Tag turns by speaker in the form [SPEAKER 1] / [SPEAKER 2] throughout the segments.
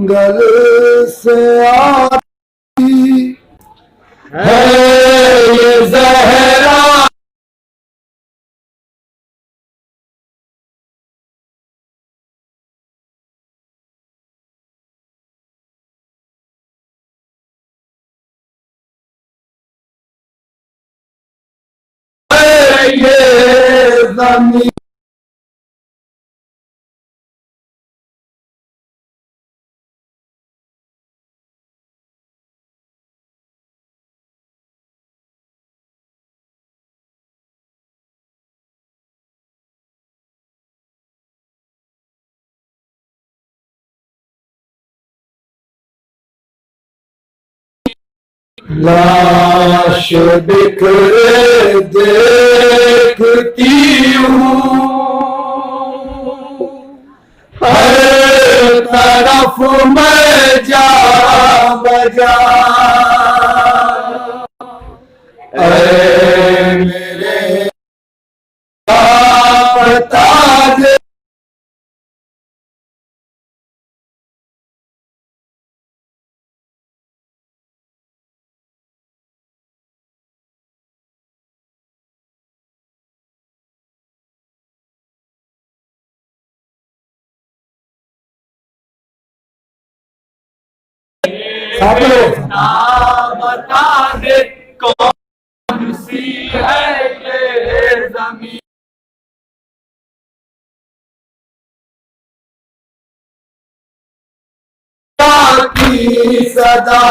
[SPEAKER 1] जंगल से आती है ये जहरा। ये जमीन लाश बिखरे देखती हूँ, हर तरफ मैं जा बजा। ऐ मेरे बता दे बता दे कौन सी है ये जमीन की सदा।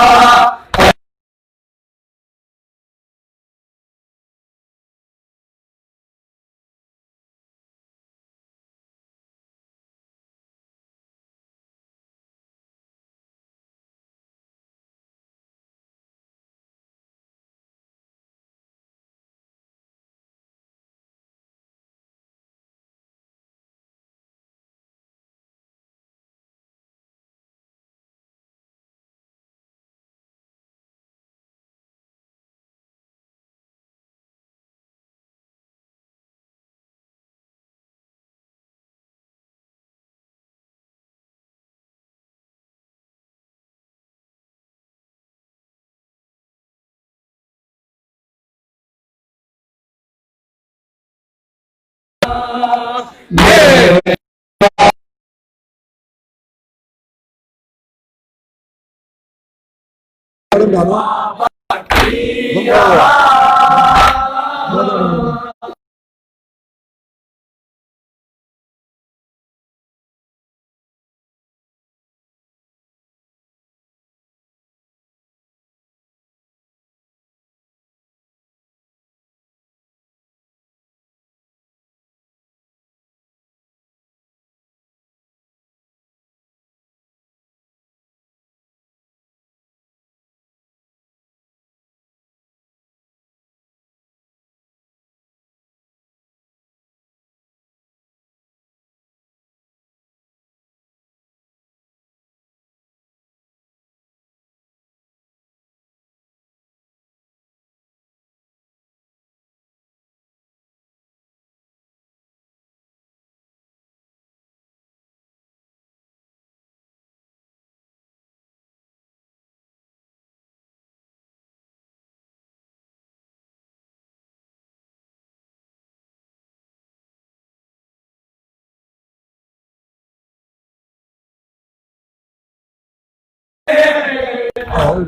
[SPEAKER 1] और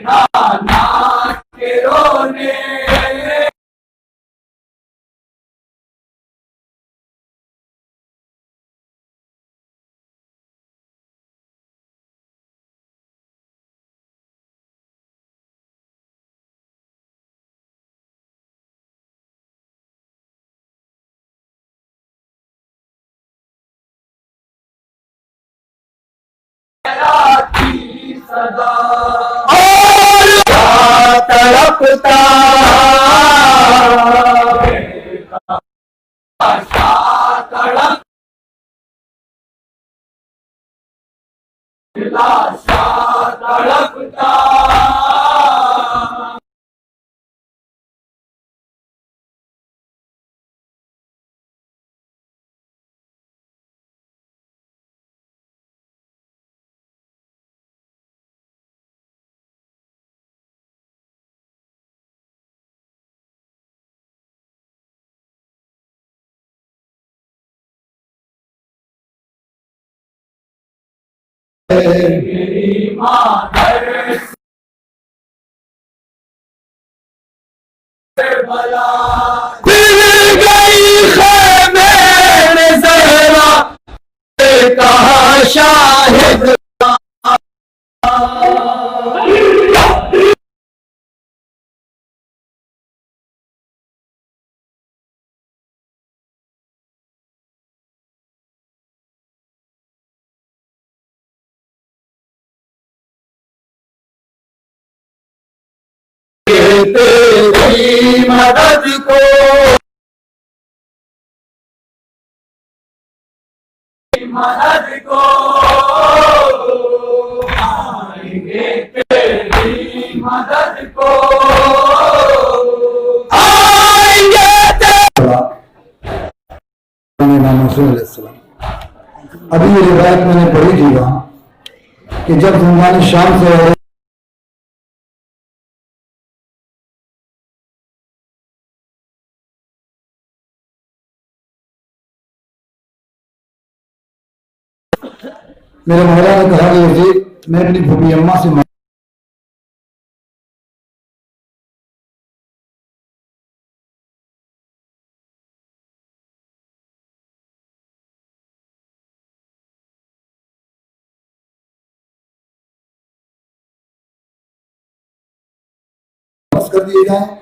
[SPEAKER 1] नाना के रोने की सदा। और तड़पता तड़प तड़पता मेरी माधर से भला
[SPEAKER 2] फिर गई खैमे में जहरा कहा शाहिद तेरी मदद को
[SPEAKER 1] मदद को आएंगे तेरी मदद को
[SPEAKER 2] आएंगे
[SPEAKER 3] अभी ये रिवायत मैंने पढ़ी थी वहां कि जब जुम्मान शाम से मेरे मौला ने कहा कि जी मैं अपनी भूमि अम्मा से कर दिए जाए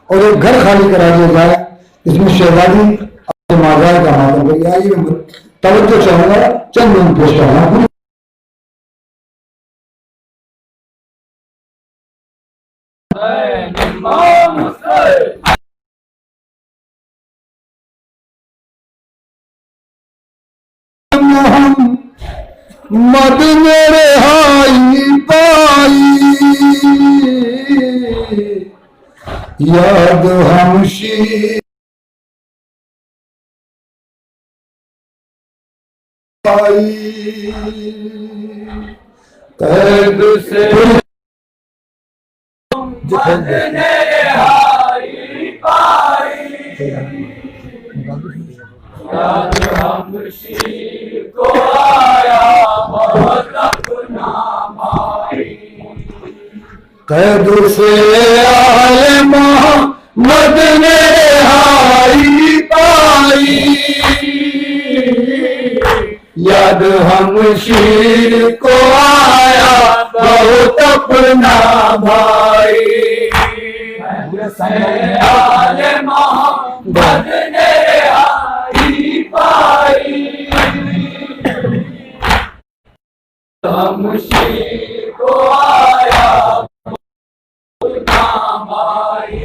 [SPEAKER 3] और एक घर खाली करा दिया जाए इसमें शहजादी माजार का मातम करिए। आइए तवज्जो चाहूंगा चंद मिनट पेश करना
[SPEAKER 1] इमाम हुसैन
[SPEAKER 2] मद मेरे हाई पाई याद हमशी कैद से
[SPEAKER 1] मदने रिहाई पाई याद हमशीर को आया बहुत अपना भाई
[SPEAKER 2] कैद से आले मोहम्मद ने रिहाई पाई याद हमशीर को आया बहुत अपना भाई
[SPEAKER 1] आले मोहम्मद ने रिहाई पाई हमशीर को आया अपना भाई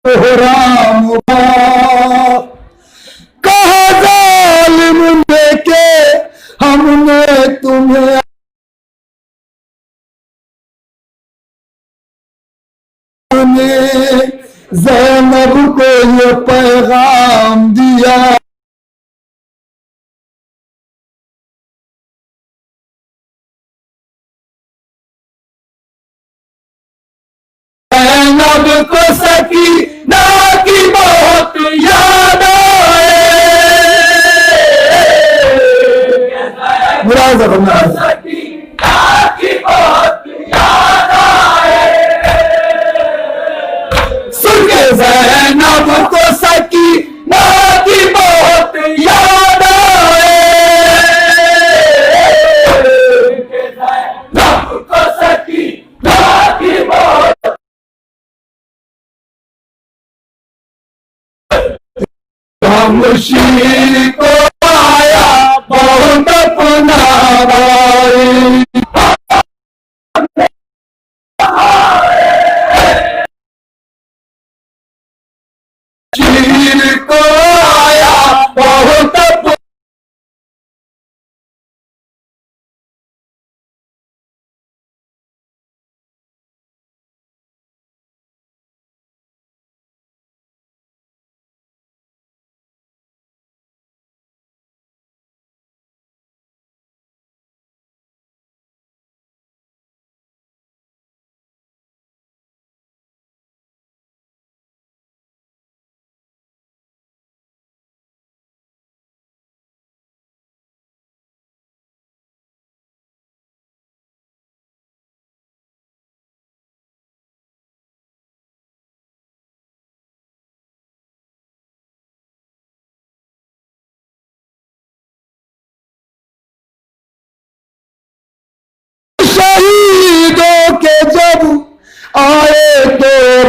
[SPEAKER 2] राम कहा जालिम देके हमने तुम्हें ज़ैनब को ये पैगाम दिया ज़ैनब को सकीना की बहुत याद आए मुराद करना
[SPEAKER 1] सकीना की बहुत याद आए
[SPEAKER 2] सुन के ज़ैनब को सकीना की बहुत याद आए
[SPEAKER 1] ज़ैनब को सकीना की बहुत
[SPEAKER 2] हमशीर को आया बहुत अपना भाई शीर को आया बहुत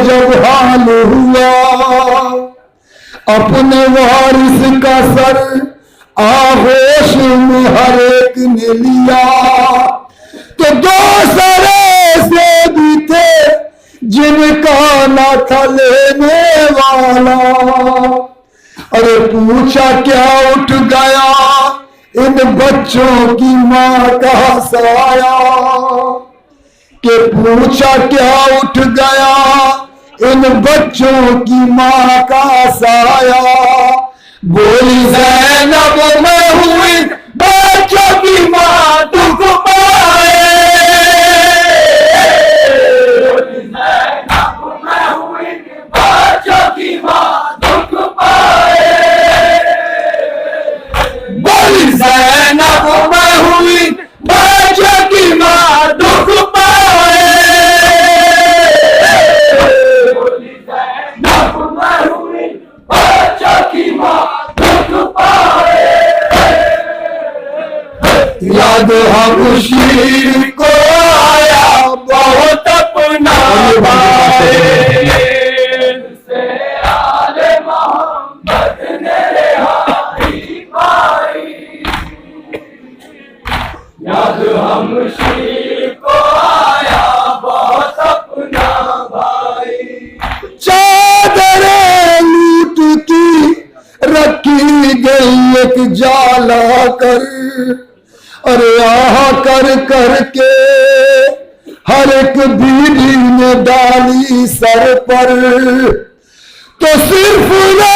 [SPEAKER 3] जब हाल हुआ अपने वारिस का सर आगोश में हर एक ने लिया, तो दूसरे से भी थे जिनका न था लेने वाला। अरे पूछा क्या उठ गया इन बच्चों की माँ का साया, कि पूछा क्या उठ गया इन बच्चों की माँ का साया। बोली ज़ैनब मैं हुई बच्चों की माँ दुख पाए,
[SPEAKER 1] बोली ज़ैनब मैं हुई बच्चों की माँ दुख पाए,
[SPEAKER 2] बोली ज़ैनब मैं हुई बच्चों की माँ दुख पाए,
[SPEAKER 1] बोली ज़ैनब मैं हुई बच्चों की माँ दुख पाए।
[SPEAKER 2] याद हम शीर को आया बहुत अपना भाई,
[SPEAKER 1] से आले मोहम्मद ने रिहाई पाई। याद हम शीर को आया बहुत अपना भाई।
[SPEAKER 3] चादरें लूट की रखी गई एक जाला कर, अरे आह कर करके हर एक बीवी ने डाली सर पर, तो सिर्फ वो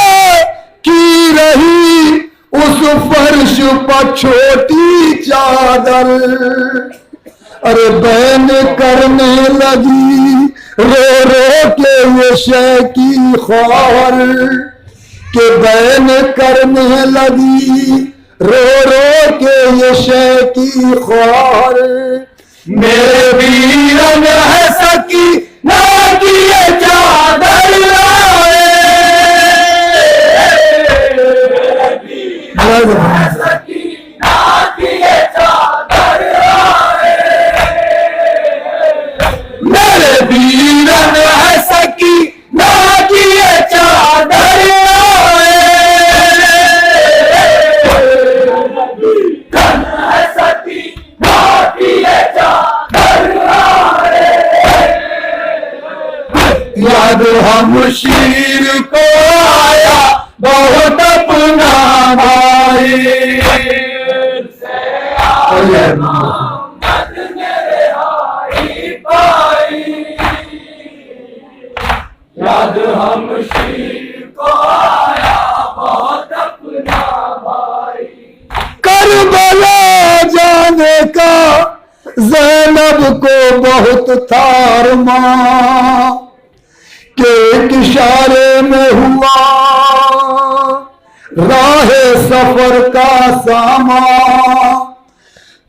[SPEAKER 3] की रही उस फर्श पर छोटी चादर। अरे बहन करने लगी रो रो के ये शय की ख्वार, के बहन करने लगी रो रो के ये शय की ख्वार।
[SPEAKER 2] मेरे वीरन है सकी ना की ये चादर लाए,
[SPEAKER 1] सकीना की ये चादर आए।
[SPEAKER 2] मेरे वीरन है सकी ना की ये चादर लाए,
[SPEAKER 1] सकीना की ये चादर आए।
[SPEAKER 2] याद हम शीर को आया बहुत अपना भाई,
[SPEAKER 1] से आले मोहम्मद ने रिहाई पाई। याद हम शीर को आया बहुत अपना भाई।
[SPEAKER 3] करबला जाने का ज़ैनब को बहुत थार मां, के एक इशारे में हुआ राहे सफर का सामा,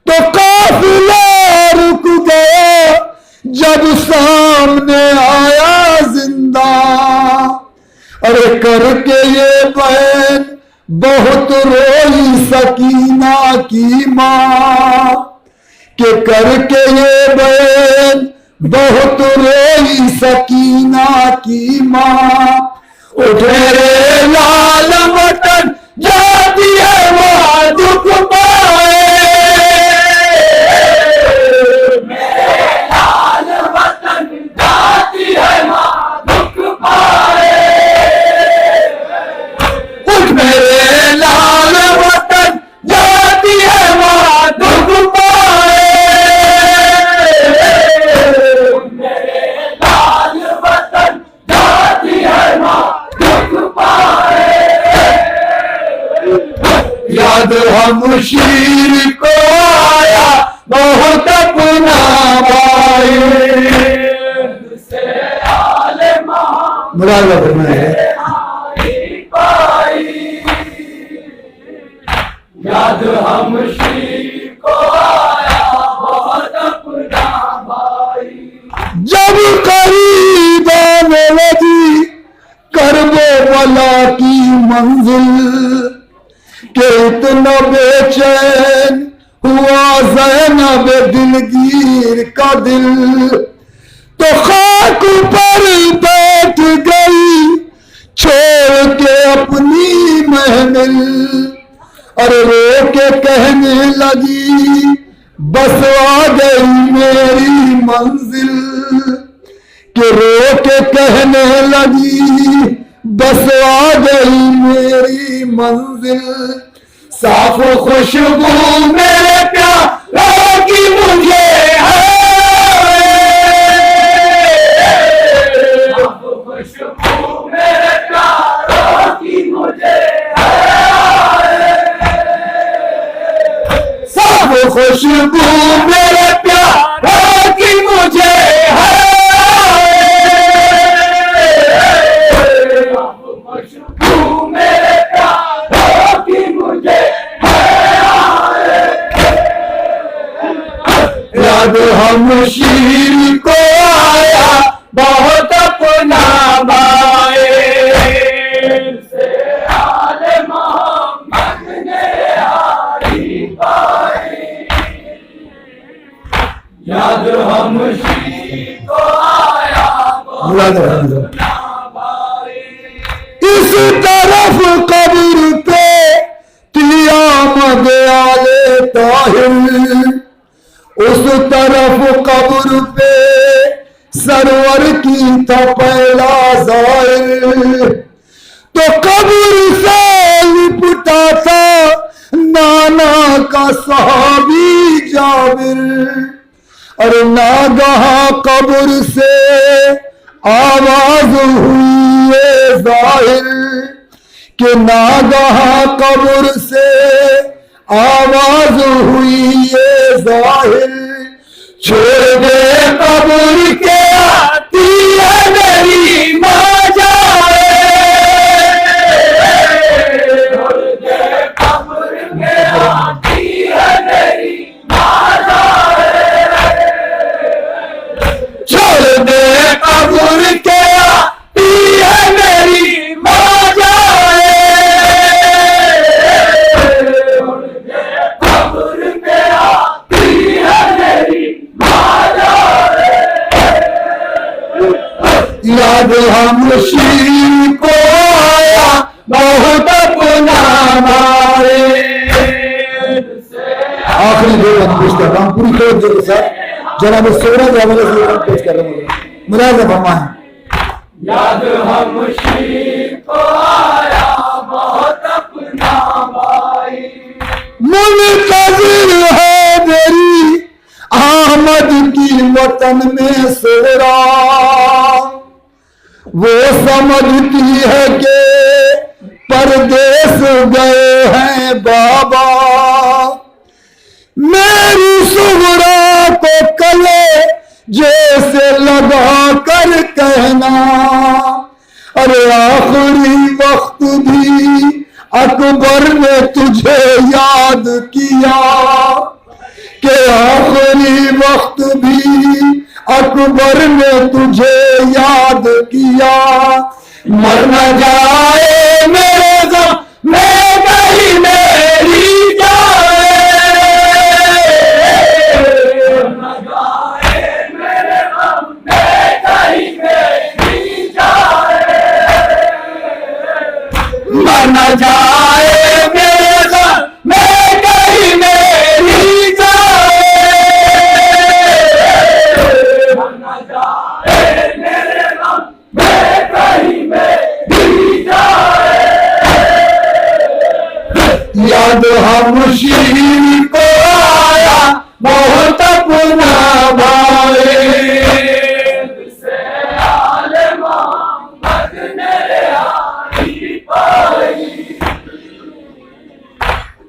[SPEAKER 3] तो काफिला रुक गया जब सामने आया जिंदा। अरे करके ये बहन बहुत रोई सकीना की माँ, के करके ये बहन बहुत रोई सकीना की माँ।
[SPEAKER 2] उठ मेरे लाल वतन जाती है माँ दुख पाए,
[SPEAKER 1] मेरे लाल वतन जाती है माँ दुख पाए।
[SPEAKER 2] उठ मेरे लाल वतन जाती है माँ दुख पाए,
[SPEAKER 1] मेरे लाल वतन जाती है माँ दुख पाए।
[SPEAKER 2] याद हम शीर को आया बहुत अपना भाई,
[SPEAKER 1] से आले मोहम्मद
[SPEAKER 3] मुरादा फरमाए
[SPEAKER 1] रिहाई पाई। याद हम शीर को आया बहुत अपना भाई।
[SPEAKER 3] जब करीब आने लगी करबो वाला की मंजिल, के इतना बेचैन हुआ ज़ैनब दिलगीर का दिल, तो खाक पर गई छोड़ के अपनी महमिल, अरे रो के कहने लगी बस आ गई मेरी मंजिल, कि रो के कहने लगी बस आ गई मेरी मंजिल। साफ खुशबू मेरे प्यारों की मुझे है,
[SPEAKER 1] खुशबू मेरे प्यारों की मुझे
[SPEAKER 3] साफ खुशबू मेरे प्यारों की मुझे है,
[SPEAKER 1] खुशबू मेरे प्यारों की मुझे
[SPEAKER 3] याद हम शीर को आया बहुत अपना बाए,
[SPEAKER 1] से आले मोहम्मद ने यारी पाई। याद हम शीर को आया बहुत
[SPEAKER 3] इस तरफ कब्र पे क़यामत आले ताहिर, उस तरफ कब्र पे सरवर की था पहला ज़ाहिर, तो कब्र से लिपटा था नाना का सहाबी जाबिर, अरे नागहा कब्र से आवाज हुई जाहिर, कि नागहा कब्र से आवाज हुई जाहिर, छोड़ दे कब्र के आती है मेरी माँ जाए,
[SPEAKER 1] छोड़ दे कब्र के आती है मेरी माँ जाए।
[SPEAKER 3] छोड़ दे कब्र के आती है मेरी माँ जाए,
[SPEAKER 1] छोड़ दे कब्र के आती है मेरी माँ जाए।
[SPEAKER 3] याद हम शीर को आया बहुत अपना मारे। आखिरी दो बात पेश कर रहा हूँ पूरी तवज्जो के साथ, जनाब सोहरा के हवाले से पेश कर रहा हूँ, मुलाज़ा फरमाएं।
[SPEAKER 1] याद हम शीर को आया बहुत अपना भाई।
[SPEAKER 3] मुंतज़िर है मेरी आमद की वतन में सोहरा, वो समझती है कि परदेस गए हैं बाबा, मेरी सुगरा को कले जैसे लगा कर कहना, अरे आखिरी वक्त भी अकबर ने तुझे याद किया, कि आखिरी वक्त भी अकबर ने तुझे याद किया, मर न जाए मेरे गम में कहीं मेरी जाए,
[SPEAKER 1] न जाए मेरे गम में कहीं मेरी जाए।
[SPEAKER 3] मर न जाए मेरे गम में कहीं मेरी जाए,
[SPEAKER 1] न जाए मेरे गम में कहीं मेरी जाए।
[SPEAKER 3] याद हम शीर को आया बहुत अपना भाई।
[SPEAKER 1] से आले मोहम्मद ने यारी पाई।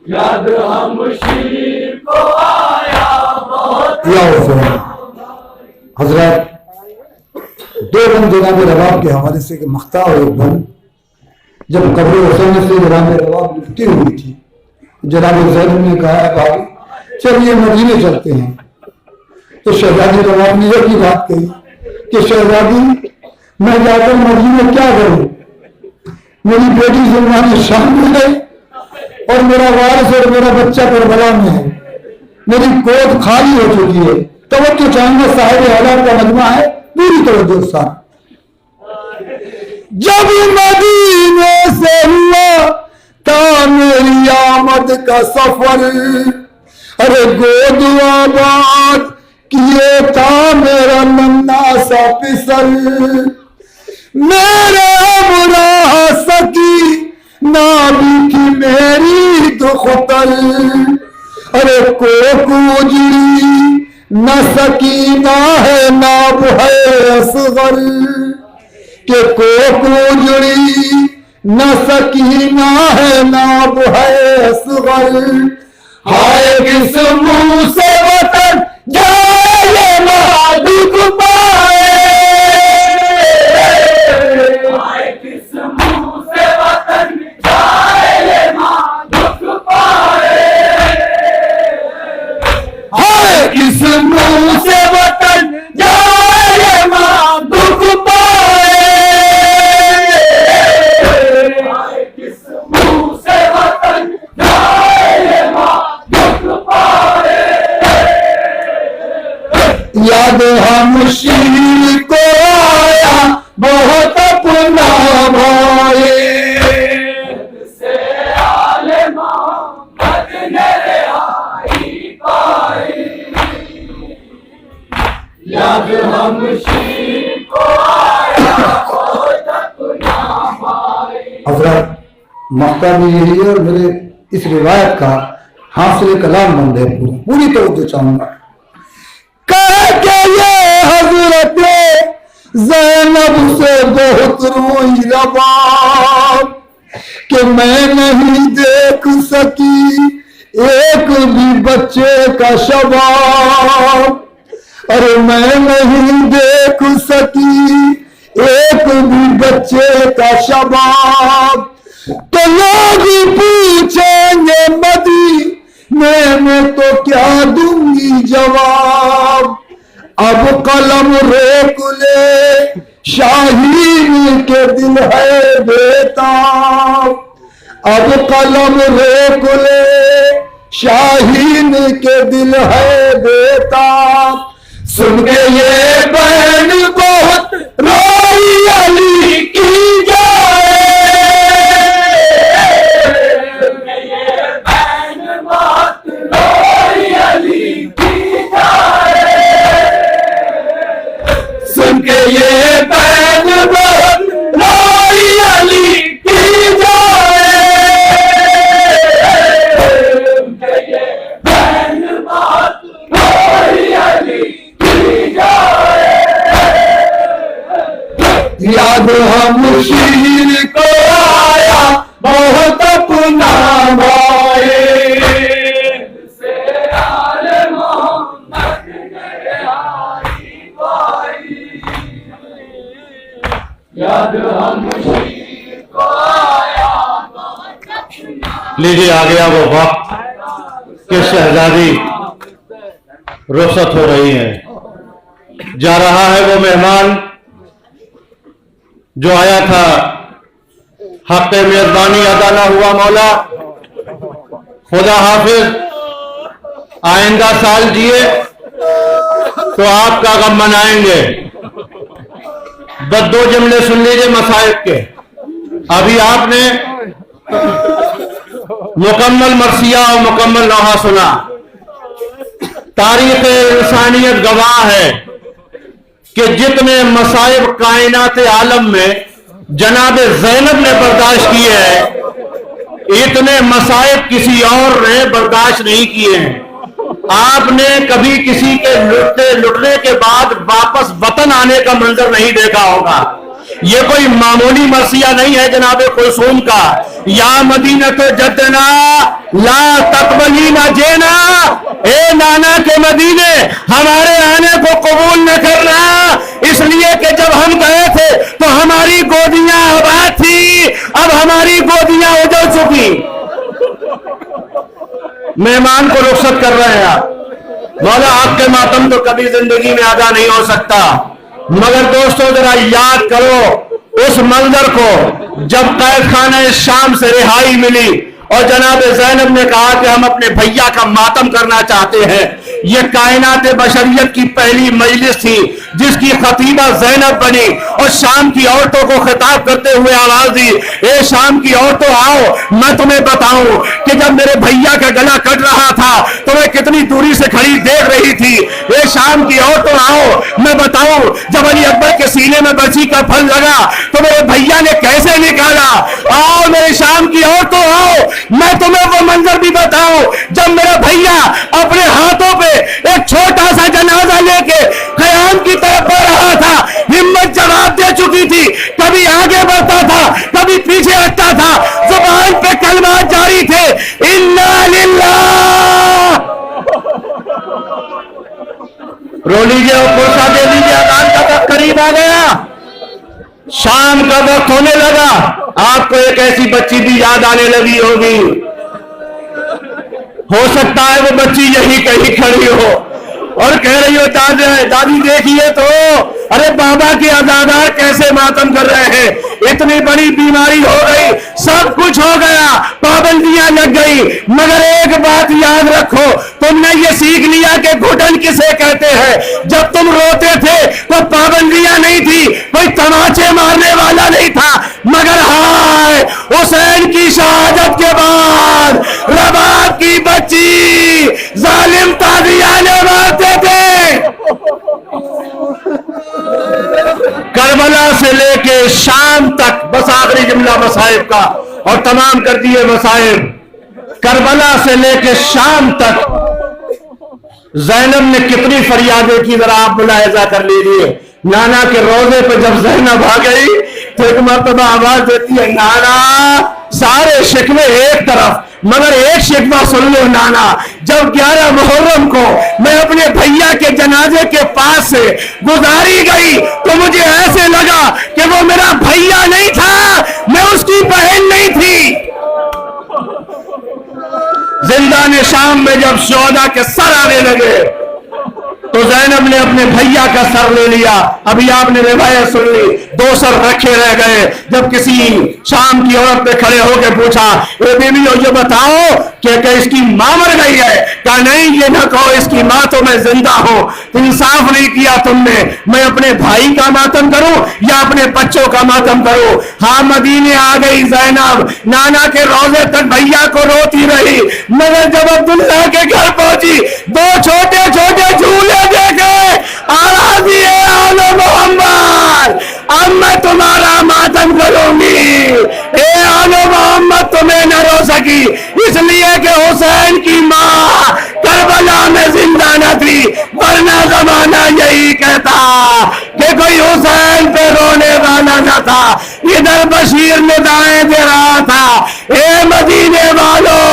[SPEAKER 1] याद हम शीर को आया बहुत।
[SPEAKER 3] हजरत दो बंद जनाब रबाब के हवाले से कि मख्ता और एक बंद जब कब्र हुसैन से जनाब रबाब लिखती हुई थी, जनाब हुसैन ने कहा है भाई चलिए मदीने चलते हैं, तो शहजादी रबाब ने एक ही बात कही कि शहजादी मैं जाकर मदीने क्या करूं, मेरी बेटी जुल्मानी शाम में है और मेरा वारिस और मेरा बच्चा करबला में है, मेरी गोद खाली हो चुकी है, तवज्जो चाहेंगे साहिब हालात का मजमा है, पूरी तवज्जो के साथ। जब मदीने से हुआ था मेरी आमद का सफर, अरे गोद आबाद किए था मेरा नन्ना सा पिसल, मेरे हमरा सकी ना भी थी मेरी दुखतल, अरे कोक उजड़ी न सकी ना है नाब है असगर, के कोक उजड़ी न सकी ना है नाब है असगर, हाय किस मुंह से वतन जाए ना दुख पाए,
[SPEAKER 1] हाय किस मुंह से वतन जाए ना दुख पाए,
[SPEAKER 3] हाय किस मुंह से वतन जाए ना दुख पाए,
[SPEAKER 1] हाय किस मुंह से वतन जाए ना दुख पाए,
[SPEAKER 3] याद हम शीर को आया बहुत अपना भाई,
[SPEAKER 1] से आले मोहम्मद ने रिहाई पाई, याद हम शीर को आया बहुत अपना भाई।
[SPEAKER 3] हजरत मकता भी यही है और मेरे इस रिवायत का हासिल कलाम बंद है, पूरी तवज्जो चाहूंगा। कह के ये हजरत ज़ैनब से बहुत रोई रबाब कि मैं नहीं देख सकी एक भी बच्चे का शबाब, अरे मैं नहीं देख सकी एक भी बच्चे का शबाब, तो लोग पूछेंगे मदीने में तो क्या दूंगी जवाब, अब कलम रोक ले शाहीन के दिल है बेताब, अब कलम रोक ले शाहीन के दिल है बेताब, सुन के ये बहन बहुत रोई अली की जाए,
[SPEAKER 1] ये बहन बहुत रोई अली की जाए,
[SPEAKER 3] सुन के ये बहन बहुत रोई अली की जाए,
[SPEAKER 1] ये बहन बहुत रोई अली की जाए,
[SPEAKER 3] याद हम शीर को आया बहुत अपना भाई,
[SPEAKER 1] से आले मोहम्मद ने रिहाई पाई, याद हम शीर को आया बहुत अपना।
[SPEAKER 2] लीजिए आ गया वो वक्त कि शहजादी रुखसत हो रही है, जा रहा है वो मेहमान जो आया था, हक मेजबानी अदा ना हुआ मौला, खुदा हाफिज आइंदा साल जिए तो आपका गम मनाएंगे। बस दो जुमले सुन लीजिए मसाइब के। अभी आपने मुकम्मल मरसिया और मुकम्मल नौहा सुना। तारीख इंसानियत गवाह है कि जितने मसाइब कायनात आलम में जनाब ज़ैनब ने बर्दाश्त किए हैं, इतने मसाइब किसी और ने बर्दाश्त नहीं किए हैं। आपने कभी किसी के लुटने के बाद वापस वतन आने का मंजर नहीं देखा होगा। ये कोई मामूली मरसिया नहीं है जनाब कुलसूम का। या मदीना तो जद्दना ला तकबली ना जेना, ए नाना के मदीने हमारे आने को कबूल न करना, इसलिए कि जब हम गए थे तो हमारी गोदियां आबाद थी, अब हमारी गोदियां उजड़ चुकी। मेहमान को रुखसत कर रहे हैं आप। मौला आपके मातम तो कभी जिंदगी में अदा नहीं हो सकता, मगर दोस्तों जरा याद करो उस मंजर को जब कैद खाने शाम से रिहाई मिली और जनाब ज़ैनब ने कहा कि हम अपने भैया का मातम करना चाहते हैं। ये कायनात बशरियत की पहली मजलिस थी जिसकी खतीबा ज़ैनब बनी और शाम की औरतों को खिताब करते हुए आवाज दी, ए शाम की औरतों आओ, मैं तुम्हें बताऊं कि जब मेरे भैया का गला कट रहा था तो मैं कितनी दूरी से खड़ी देख रही थी। ए शाम की औरतों आओ, मैं बताऊं जब अली अकबर के सीने में बरछी का फल लगा तो मेरे भैया ने कैसे निकाला। आओ मेरे शाम की औरतों आओ, मैं तुम्हें वो मंजर भी बताऊं जब मेरा भैया अपने हाथों पे एक छोटा सा जनाजा लेके क़याम की तरफ बढ़ रहा था। हिम्मत जवाब दे चुकी थी, कभी आगे बढ़ता था कभी पीछे हटता था, जुबान पे कलमात जारी थे, इन्ना लिल्लाह। रो लीजिए और पुरसा दे दीजिए, अज़ान का वक्त करीब आ गया, शाम का वक्त होने लगा। आपको एक ऐसी बच्ची भी याद आने लगी होगी, हो सकता है वो बच्ची यही कहीं खड़ी हो और कह रही हो दादी देखिए तो, अरे बाबा के अज़ादार कैसे मातम कर रहे हैं, इतनी बड़ी बीमारी हो गई, सब कुछ हो गया, पाबंदियां लग गई, मगर एक बात याद रखो, तुमने ये सीख लिया कि घुटन किसे कहते हैं। जब तुम रोते थे तो पाबंदियां नहीं थी, कोई तमाचे मारने वाला नहीं था, मगर हाय हुसैन की शहादत के बाद रबाब की बच्ची जालिम ताज़ियाने मारते थे। करबला से लेके शाम तक, बस आखिरी जुमला मसाइब का और तमाम कर दिए मसाइब। करबला से लेके शाम तक ज़ैनब ने कितनी फरियादें की, जरा आप मुलाहिजा कर लीजिए। नाना के रोजे पे जब ज़ैनब आ गई तो एक मर्तबा आवाज देती है, नाना, सारे शिकवे एक तरफ, मगर एक शिकवा सुन लो नाना, जब 11 मुहर्रम को मैं अपने भैया के जनाजे के पास से गुजारी गई तो मुझे ऐसे लगा कि वो मेरा भैया नहीं था, मैं उसकी बहन नहीं थी। जिंदान शाम में जब शोहदा के सर आने लगे तो ज़ैनब ने अपने भैया का सर ले लिया। अभी आपने रिवायत सुन ली, 2 सर रखे रह गए। जब किसी शाम की औरत ने खड़े होकर पूछा, ए बीवी ये बताओ कि इसकी मां मर गई है? कहा नहीं, ये ना कहो इसकी मां तो मैं जिंदा हूं। तो इंसाफ नहीं किया तुमने, मैं अपने भाई का मातम करूं या अपने बच्चों का मातम करूं? हाँ, मदीने आ गई ज़ैनब, नाना के रोजे तक भैया को रोती रही, मगर जब अब्दुल्ला के घर पहुंची 2 छोटे छोटे झूले देखे, आराजी है आलो मोहम्मद, अब मैं तुम्हारा मातम करूंगी। ए आलो मोहम्मद तुम्हें न रो सकी इसलिए कि हुसैन की मां करबला में जिंदा न थी, वरना जमाना यही कहता कि कोई हुसैन पे रोने वाला न था। इधर बशीर निदाएं दे रहा था, ए मदीने वालों,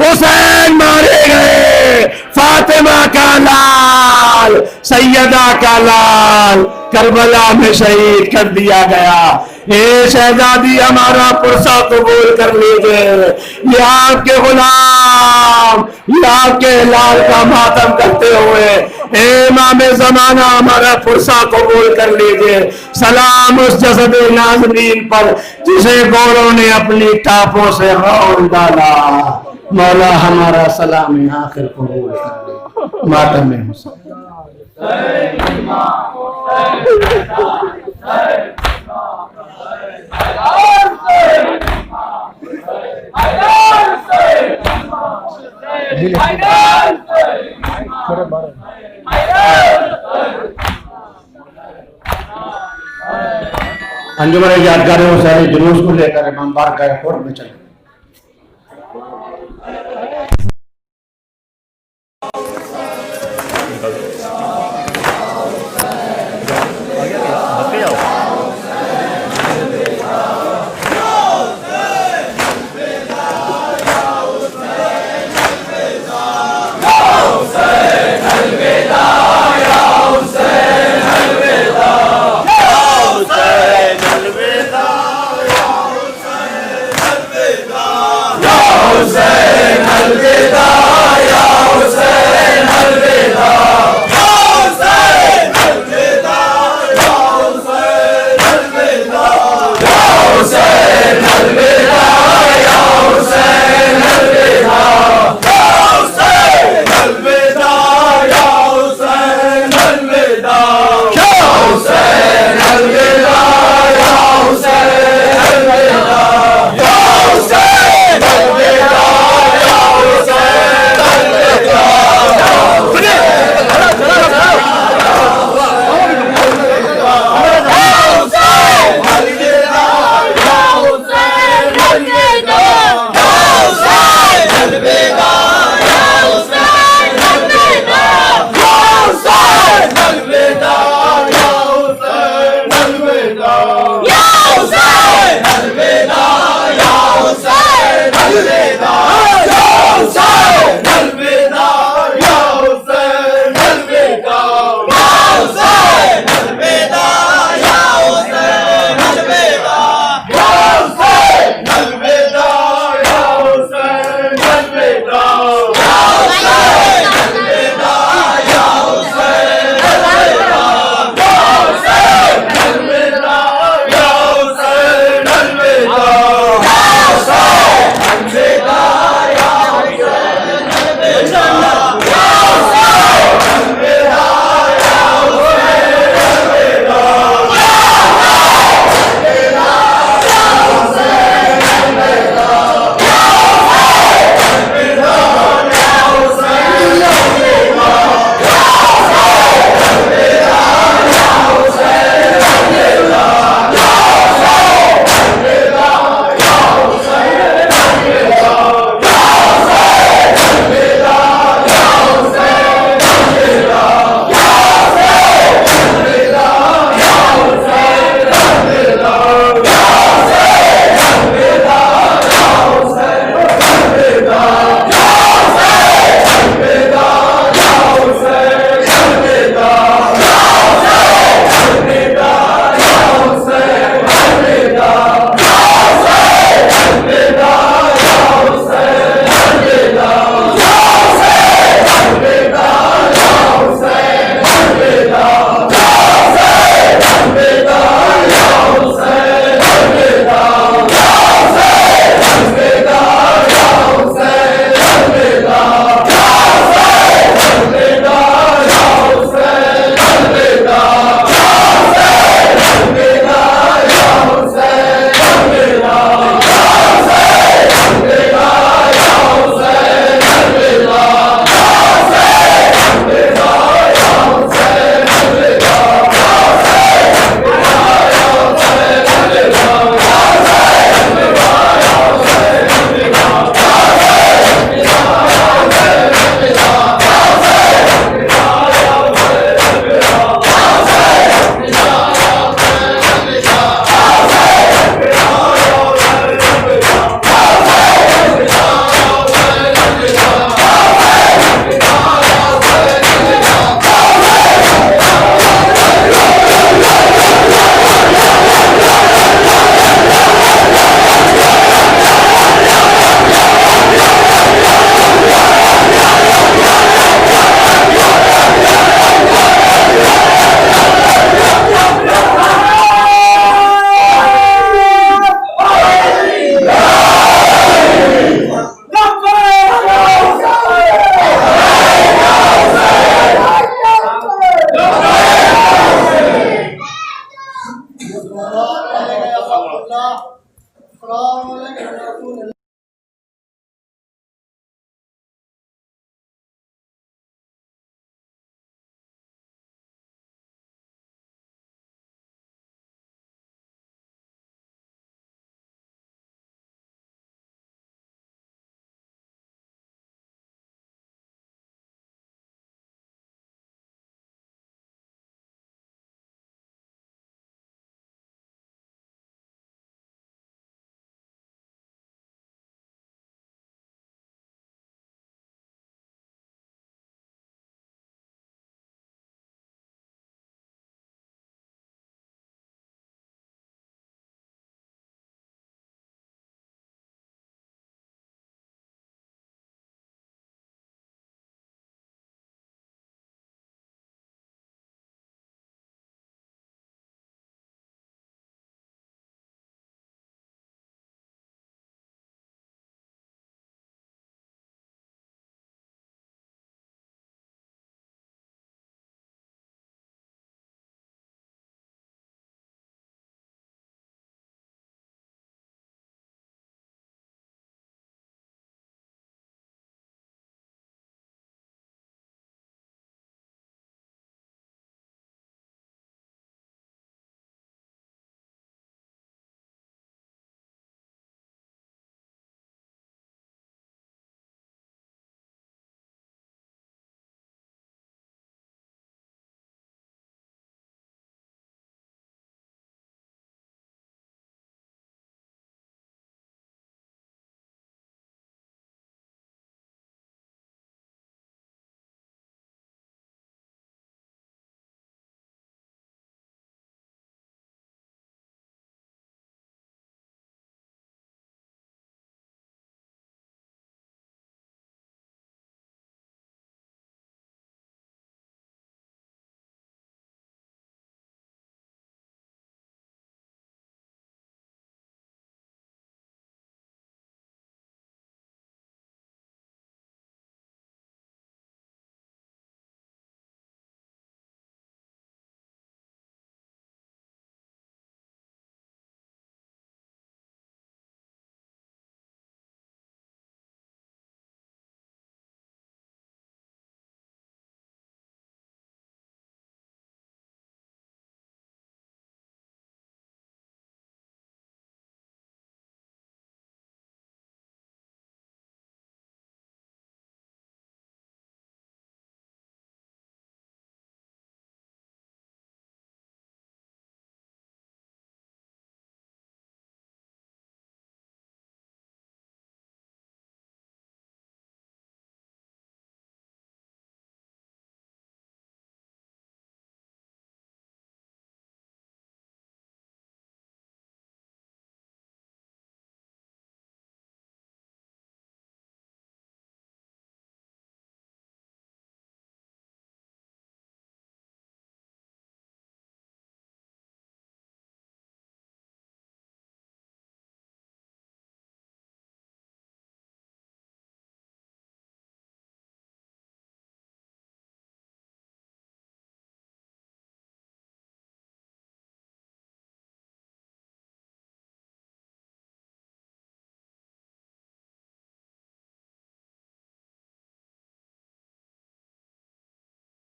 [SPEAKER 2] हुसैन मारे गए, फातिमा का लाल, सैयदा का लाल करबला में शहीद कर दिया गया। ए शहजादी, हमारा पुरसा कबूल कर लीजिए, ये आपके गुलाम, ये आपके लाल का मातम करते हुए ए इमाम ज़माना हमारा पुरसा कबूल कर लीजिए। सलाम उस जसद नाज़रीन पर जिसे गोरों ने अपनी टापों से रौल डाला। मौला हमारा सलाम आखिर कबूल कर, मातम में हुसैन। अंजुमन यादगार हुसैन जुलूस को लेकर इमाम बारगाह कोर्ट में चले।